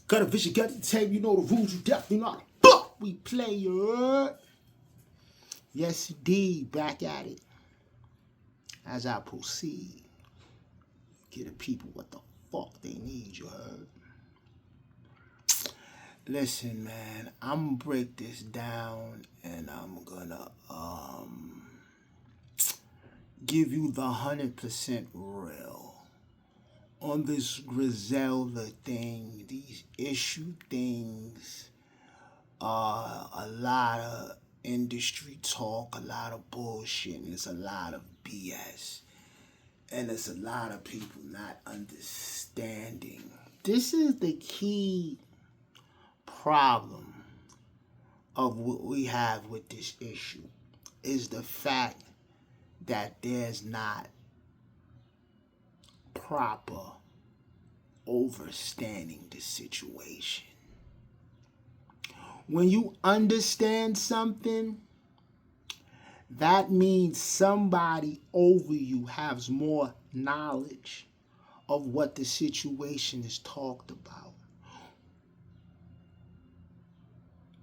Got a vision, got the table, you know the rules, you definitely know the fuck we play, you heard? Yes, indeed, back at it. As I proceed, give the people what the fuck they need, you heard? Listen, man, I'm gonna break this down and I'm gonna give you the 100% real on this Griselda thing, these issue things, a lot of industry talk, a lot of bullshit, and it's a lot of BS. And it's a lot of people not understanding. This is the key problem of what we have with this issue, is the fact that there's not proper understanding the situation. When you understand something, that means somebody over you has more knowledge of what the situation is talked about.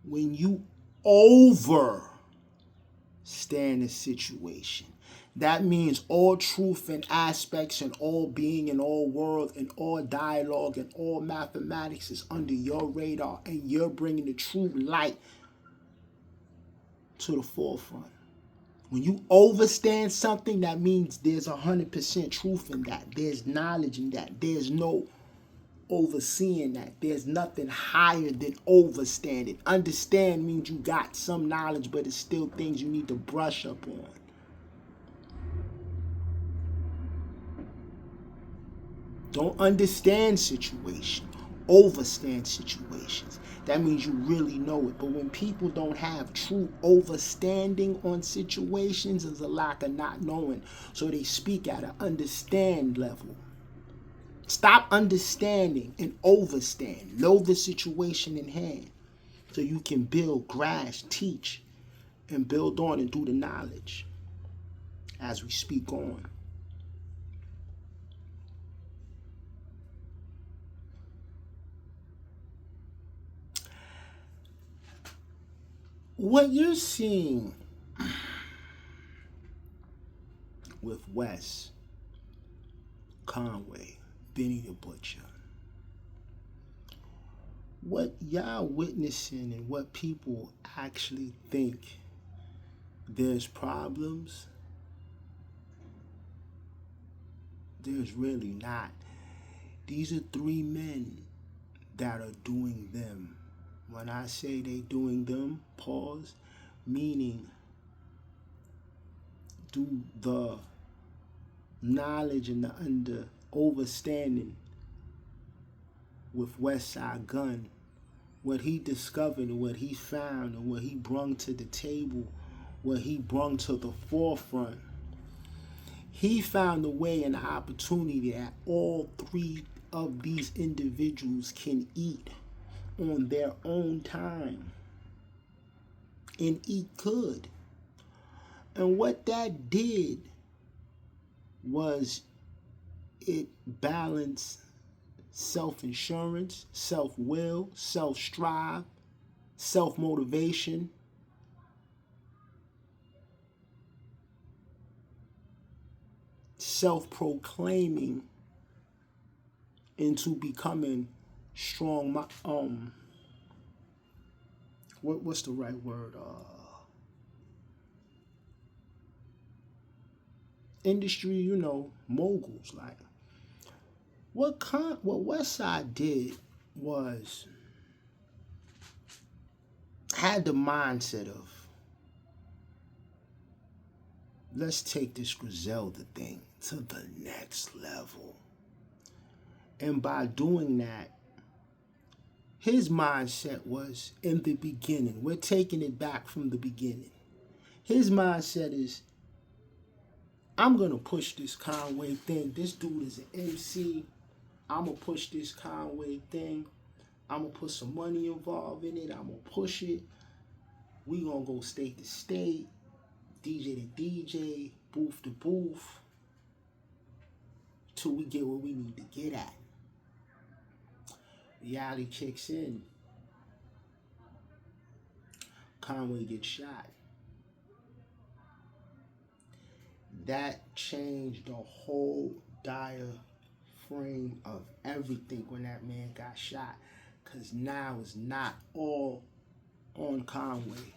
When you overstand the situation, that means all truth and aspects and all being and all world and all dialogue and all mathematics is under your radar, and you're bringing the true light to the forefront. When you overstand something, that means there's 100% truth in that. There's knowledge in that. There's no overseeing that. There's nothing higher than overstanding. Understand means you got some knowledge, but it's still things you need to brush up on. Don't understand situation, overstand situations. That means you really know it. But when people don't have true overstanding on situations, there's a lack of not knowing. So they speak at an understand level. Stop understanding and overstand. Know the situation in hand so you can build, grasp, teach, and build on and do the knowledge as we speak on. What you're seeing with Wes, Conway, Benny the Butcher, what y'all witnessing and what people actually think there's problems, there's really not. These are three men that are doing them. When I say they doing them, pause, meaning do the knowledge and the overstanding with Westside Gun, what he discovered and what he found and what he brung to the table, what he brung to the forefront. He found a way and an opportunity that all three of these individuals can eat on their own time and eat good. And what that did was it balanced self-insurance, self-will, self-strive, self-motivation, self-proclaiming into becoming strong. What's the right word? Industry, moguls. Like what Westside did was had the mindset of, let's take this Griselda thing to the next level. And by doing that, his mindset was in the beginning. We're taking it back from the beginning. His mindset is, I'm going to push this Conway thing. This dude is an MC. I'm going to push this Conway thing. I'm going to put some money involved in it. I'm going to push it. We going to go state to state, DJ to DJ, booth to booth, till we get where we need to get at. reality kicks in. Conway gets shot. That changed the whole dire frame of everything when that man got shot. Because now it's not all on Conway.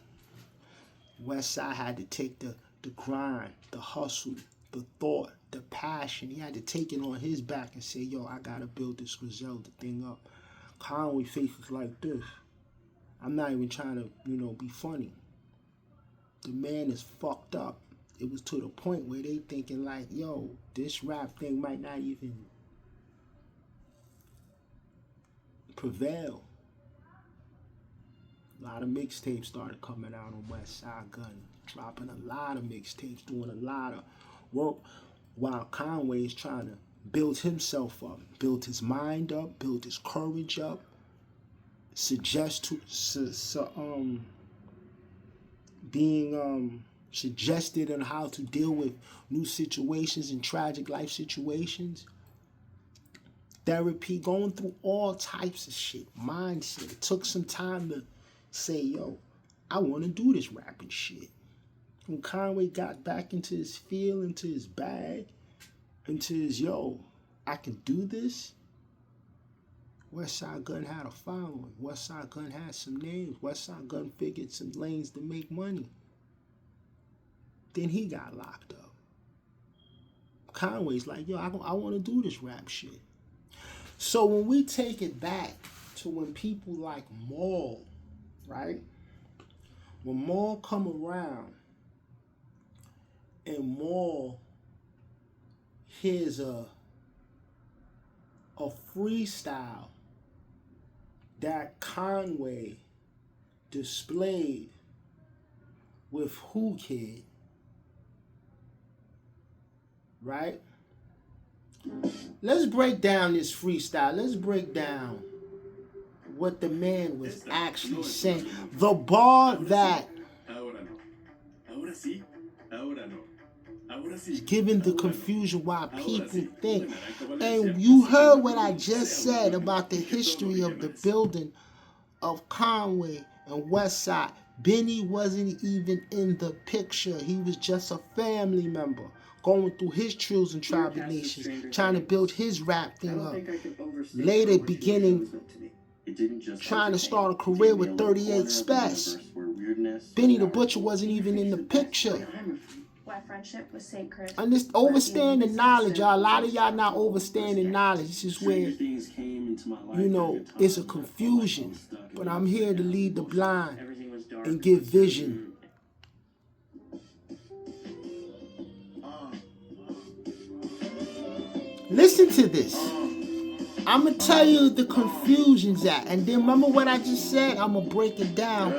Westside had to take the grind, the hustle, the thought, the passion. He had to take it on his back and say, yo, I got to build this Griselda thing up. Conway faces like this. I'm not even trying to, be funny. The man is fucked up. It was to the point where they thinking like, yo, this rap thing might not even prevail. A lot of mixtapes started coming out on Westside Gun, dropping a lot of mixtapes, doing a lot of work, while Conway is trying to build himself up, build his mind up, build his courage up, being suggested on how to deal with new situations and tragic life situations. Therapy, going through all types of shit, mindset. It took some time to say, yo, I want to do this rapping shit. When Conway got back into his feel, into his bag, into his, yo, I can do this. Westside Gun had a following. Westside Gun had some names. Westside Gun figured some lanes to make money. Then he got locked up. Conway's like, yo, I want to do this rap shit. So when we take it back to when people like Maul, right? When Maul come around and Maul hears a freestyle that Conway displayed with Who Kid, right? Let's break down this freestyle. Let's break down what the man was actually saying. The bar that is giving the confusion why people think. And you heard what I just said about the history of the building of Conway and Westside. Benny wasn't even in the picture. He was just a family member going through his trills and tribulations, trying to build his rap thing up. Later beginning, trying to start a career with 38 Spaz. Benny the Butcher wasn't even in the picture. Why friendship was sacred. Overstanding knowledge, y'all. A lot of y'all not overstanding knowledge. This is where, it's a confusion. But I'm here to lead the blind and give vision. Listen to this. I'm going to tell you the confusion's at. And then remember what I just said? I'm going to break it down,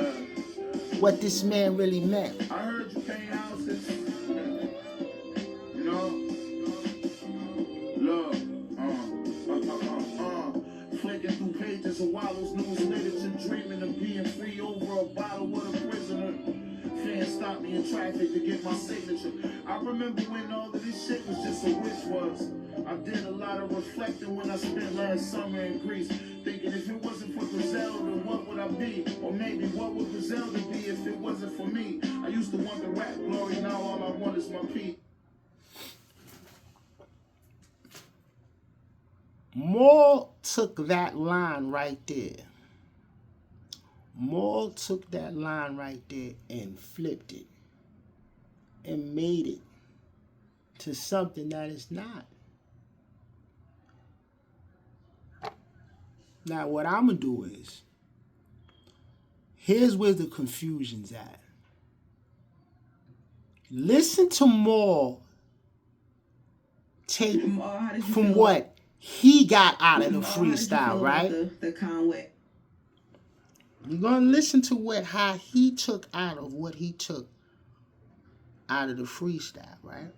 what this man really meant. I heard you paint houses. Flicking through pages of Wallow's news literature, dreaming of being free over a bottle with a prisoner. Fans stopped me in traffic to get my signature. I remember when all of this shit was just a wish was. I did a lot of reflecting when I spent last summer in Greece, thinking if it wasn't for Griselda, what would I be? Or maybe what would Griselda be if it wasn't for me? I used to want the rap glory, now all I want is my peace. Maul took that line right there. Maul took that line right there and flipped it and made it to something that it's not. Now, what I'm going to do is, here's where the confusion's at. Listen to Maul take from what he got out of the freestyle, right? The Conway. You're going to listen to how he took out of what he took out of the freestyle, right?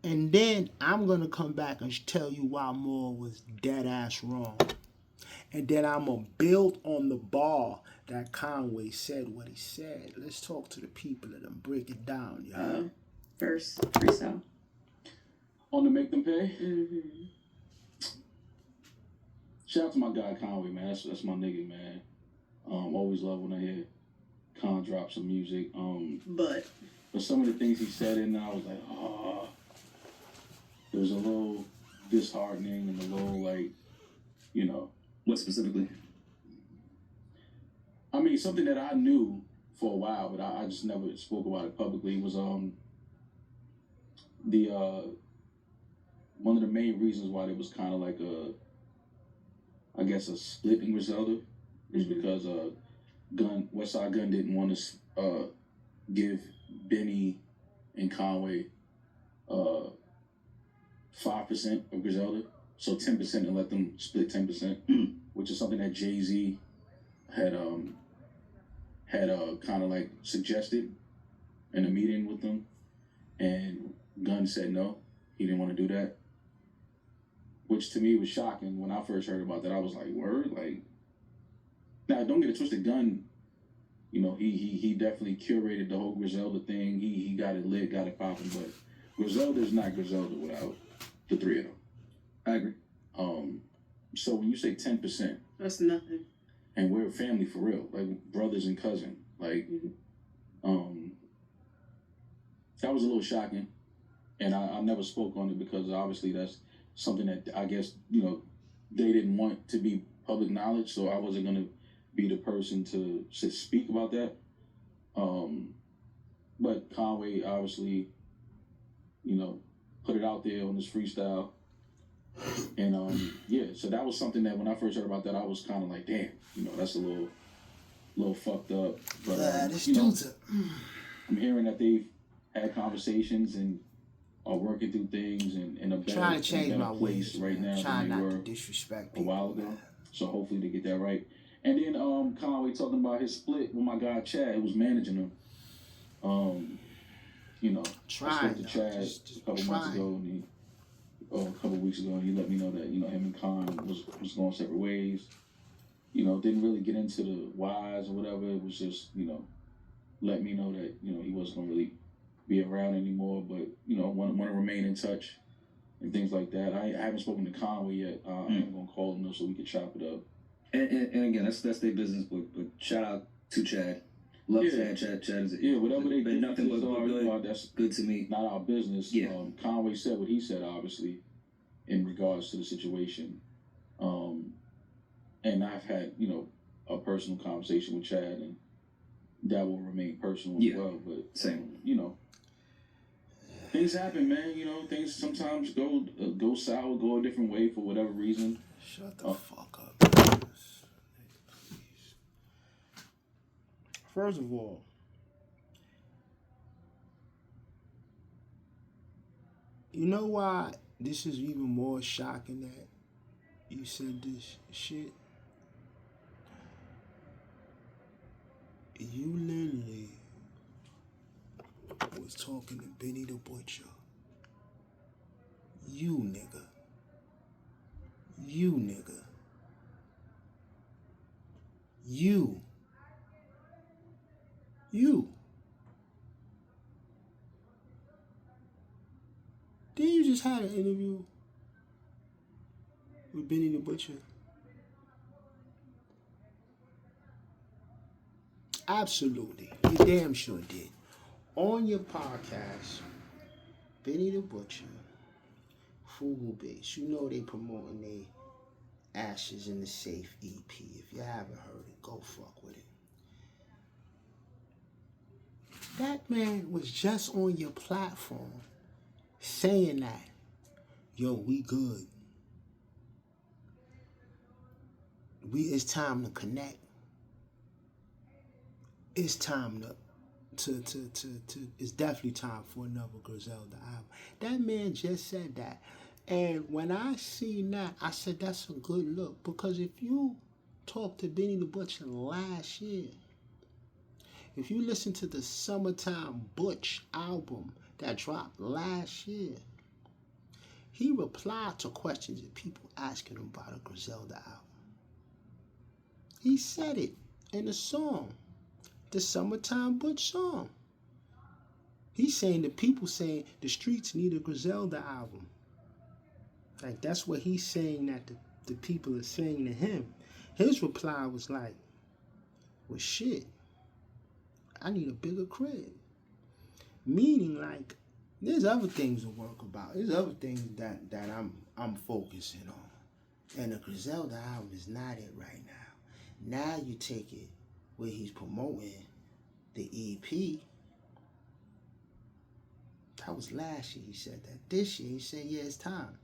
And then I'm going to come back and tell you why Maul was dead ass wrong. And then I'm going to build on the bar that Conway said what he said. Let's talk to the people and then break it down, y'all. Verse, freestyle. On to Make Them Pay? Mm-hmm. Shout out to my guy Conway, man. That's my nigga, man. Always love when I hear Con drop some music. But some of the things he said in there, I was like, oh, it was a little disheartening and a little like, you know. What specifically? I mean, something that I knew for a while, but I just never spoke about it publicly, was the one of the main reasons why there was kind of like I guess a split in Griselda is because Westside Gunn didn't want to give Benny and Conway 5% of Griselda, so 10%, and let them split 10%, which is something that Jay-Z had kind of like suggested in a meeting with them, and Gunn said no, he didn't want to do that, which to me was shocking. When I first heard about that, I was like, word? Like, now don't get it twisted, Gunn, you know, he definitely curated the whole Griselda thing. He got it lit, got it popping, but Griselda's not Griselda without the three of them. I agree. So when you say 10%, that's nothing. and we're a family for real, like brothers and cousin, like, that was a little shocking, and I never spoke on it because obviously that's something that I guess, you know, they didn't want to be public knowledge, so I wasn't gonna be the person to speak about that. But Conway obviously, you know, put it out there on this freestyle. And yeah, so that was something that when I first heard about that, I was kind of like, damn, you know, that's a little fucked up. But you know, I'm hearing that they've had conversations and are working through things and in a better, trying to change my place ways, right now trying than they not were to disrespect a while ago. man. So hopefully they get that right. And then Conway talking about his split with my guy Chad, who was managing him. You know, I spoke to Chad a couple months ago, and a couple weeks ago, and he let me know that, you know, him and Con was going separate ways. You know, didn't really get into the whys or whatever. It was just, you know, let me know that, you know, he wasn't gonna really be around anymore, but, you know, want to remain in touch and things like that. I haven't spoken to Conway yet. I'm gonna call him though so we can chop it up. And again, that's their business. But shout out to Chad. Love Chad. Chad is whatever they been nothing but good. That's good to me. Not our business. Yeah. Conway said what he said, obviously, in regards to the situation. And I've had, you know, a personal conversation with Chad, and that will remain personal as well. But same. You know, things happen, man. You know, things sometimes go sour, go a different way for whatever reason. Shut the fuck up. First of all, you know why this is even more shocking that you said this shit? You literally was talking to Benny the Butcher. You nigga. You nigga. You. Then you just had an interview with Benny the Butcher. Absolutely. You damn sure did. On your podcast, Benny the Butcher, Fubu Base, you know they promoting they Ashes in the Safe EP. If you haven't heard it, go fuck with it. That man was just on your platform saying that, yo, we good. It's time to connect. It's time to it's definitely time for another Girsdal album. That man just said that. And when I seen that, I said that's a good look. Because if you talk to Benny the Butcher last year, if you listen to the Summertime Butch album that dropped last year, he replied to questions that people asking him about a Girsdal album. He said it in the song, the Summertime Butch song. He's saying the people saying the streets need a Girsdal album. Like, that's what he's saying that the people are saying to him. His reply was like, well, shit, I need a bigger crib. Meaning, like, there's other things to work about. There's other things that I'm focusing on. And the Griselda album is not it right now. Now you take it where he's promoting the EP. That was last year he said that. This year he said, yeah, it's time.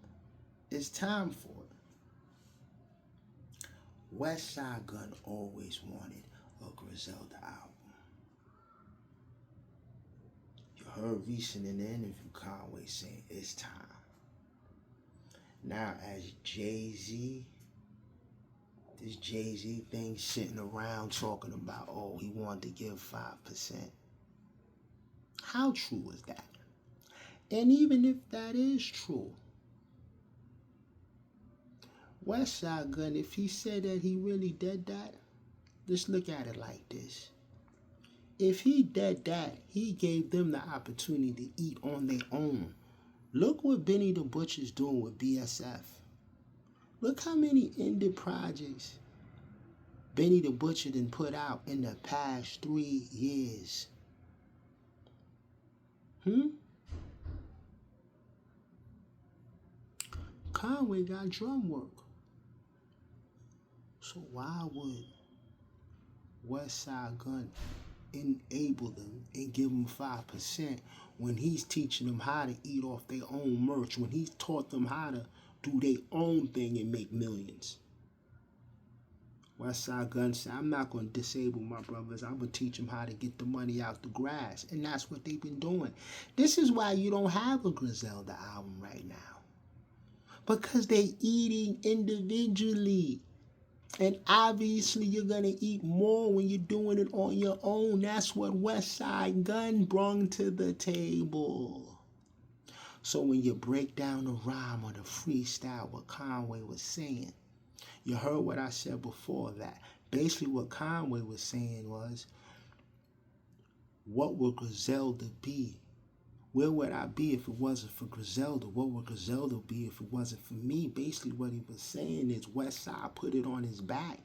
It's time for it. Westside Gunn always wanted a Griselda album. You heard recent in the interview Conway saying it's time. Now as Jay-Z, this Jay-Z thing sitting around talking about, oh, he wanted to give 5%. How true is that? And even if that is true, Westside Gunn, if he said that he really did that, just look at it like this. If he did that, he gave them the opportunity to eat on their own. Look what Benny the Butcher's doing with BSF. Look how many indie projects Benny the Butcher done put out in the past 3 years. Conway got drum work. So why would Westside Gunn enable them and give them 5% when he's teaching them how to eat off their own merch, when he's taught them how to do their own thing and make millions? Westside Gunn said, I'm not going to disable my brothers. I'm going to teach them how to get the money out the grass. And that's what they've been doing. This is why you don't have a Griselda album right now. Because they eating individually. And obviously you're going to eat more when you're doing it on your own. That's what Westside Gunn brought to the table. So when you break down the rhyme or the freestyle, what Conway was saying, you heard what I said before that. Basically what Conway was saying was, what would Griselda be? Where would I be if it wasn't for Griselda? What would Griselda be if it wasn't for me? Basically what he was saying is Westside put it on his back.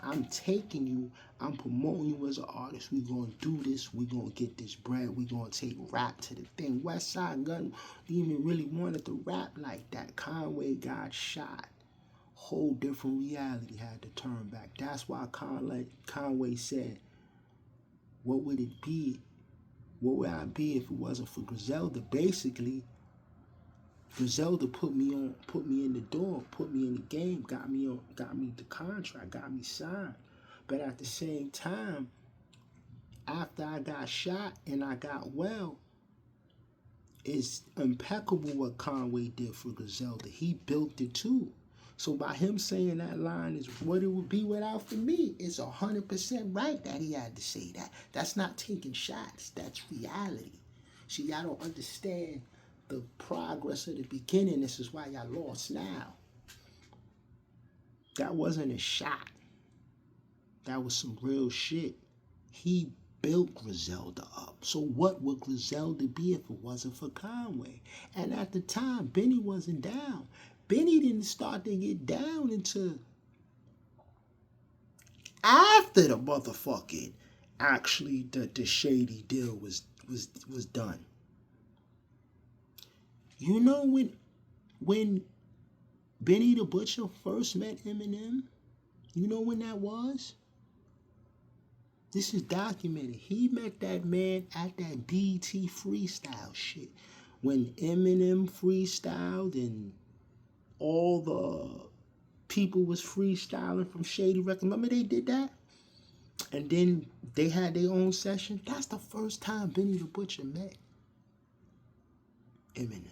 I'm taking you, I'm promoting you as an artist. We're going to do this. We're going to get this bread. We're going to take rap to the thing. Westside Gunn didn't even really wanted to rap like that. Conway got shot. Whole different reality had to turn back. That's why Conway said, what would it be? What would I be if it wasn't for Griselda? Basically, Griselda put me in the door, put me in the game, got me the contract, got me signed. But at the same time, after I got shot and I got well, it's impeccable what Conway did for Griselda. He built it too. So by him saying that line is what it would be without for me, it's 100% right that he had to say that. That's not taking shots. That's reality. See, y'all don't understand the progress of the beginning. This is why y'all lost now. That wasn't a shot. That was some real shit. He built Griselda up. So what would Griselda be if it wasn't for Conway? And at the time, Benny wasn't down. Benny didn't start to get down until after the motherfucking actually the shady deal was done. You know when Benny the Butcher first met Eminem, you know when that was? This is documented. He met that man at that BT freestyle shit. When Eminem freestyled and all the people was freestyling from Shady Records. Remember they did that? And then they had their own session. That's the first time Benny the Butcher met Eminem.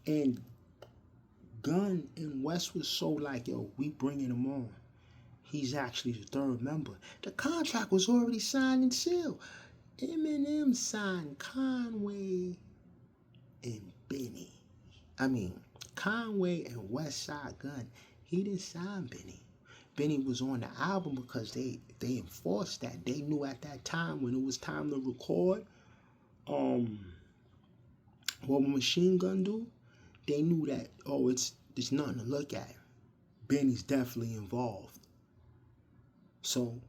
And Gunn and West was so like, yo, we bringing him on. He's actually the third member. The contract was already signed and sealed. Eminem signed Conway and Benny. Conway and Westside Gunn. He didn't sign Benny. Benny was on the album because they enforced that. They knew at that time when it was time to record, what would Machine Gun do? They knew that, oh, it's there's nothing to look at. Benny's definitely involved. So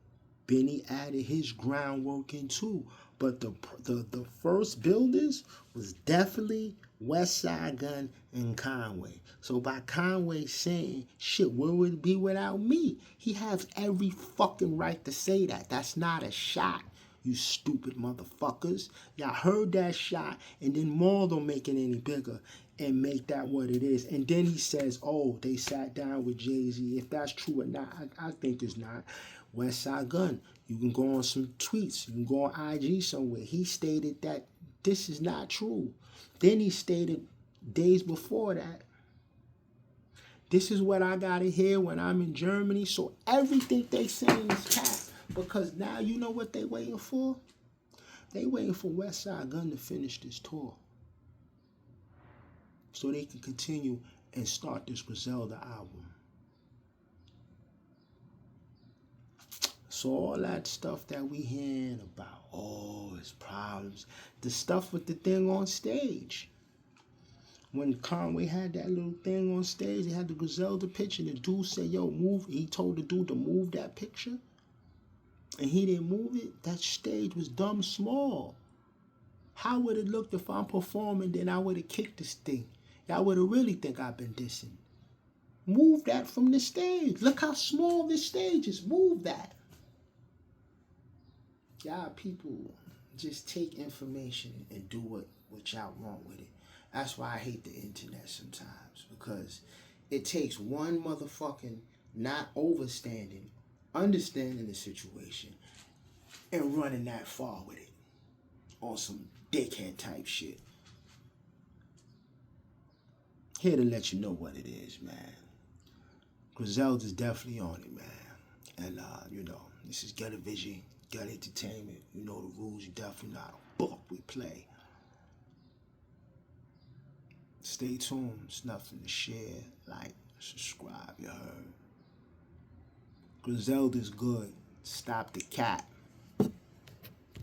Benny added his groundwork in too. But the first builders was definitely West Side Gun and Conway. So by Conway saying, shit, where would it be without me? He has every fucking right to say that. That's not a shot, you stupid motherfuckers. Y'all heard that shot, and then Maul don't make it any bigger and make that what it is. And then he says, oh, they sat down with Jay-Z. If that's true or not, I think it's not. West Side Gun, you can go on some tweets, you can go on IG somewhere. He stated that this is not true. Then he stated days before that, this is what I gotta hear when I'm in Germany. So everything they saying is cap. Because now you know what they waiting for? They waiting for West Side Gun to finish this tour, so they can continue and start this Griselda album. So all that stuff that we hearing about, oh, his problems, the stuff with the thing on stage. When Conway had that little thing on stage, they had the Griselda picture, and the dude said, yo, move. He told the dude to move that picture, and he didn't move it. That stage was dumb small. How would it look if I'm performing, then I would have kicked this thing? Y'all would have really think I've been dissing. Move that from the stage. Look how small this stage is. Move that. Y'all people just take information and do what y'all want with it. That's why I hate the internet sometimes, because it takes one motherfucking not understanding the situation and running that far with it on some dickhead type shit. Here to let you know what it is, man. Griselda's definitely on it, man. And, this is Get a Vision, Get Entertainment. You know the rules. You definitely know how the fuck we play. Stay tuned. It's nothing to share, like, subscribe, you heard. Griselda's good. Stop the cap.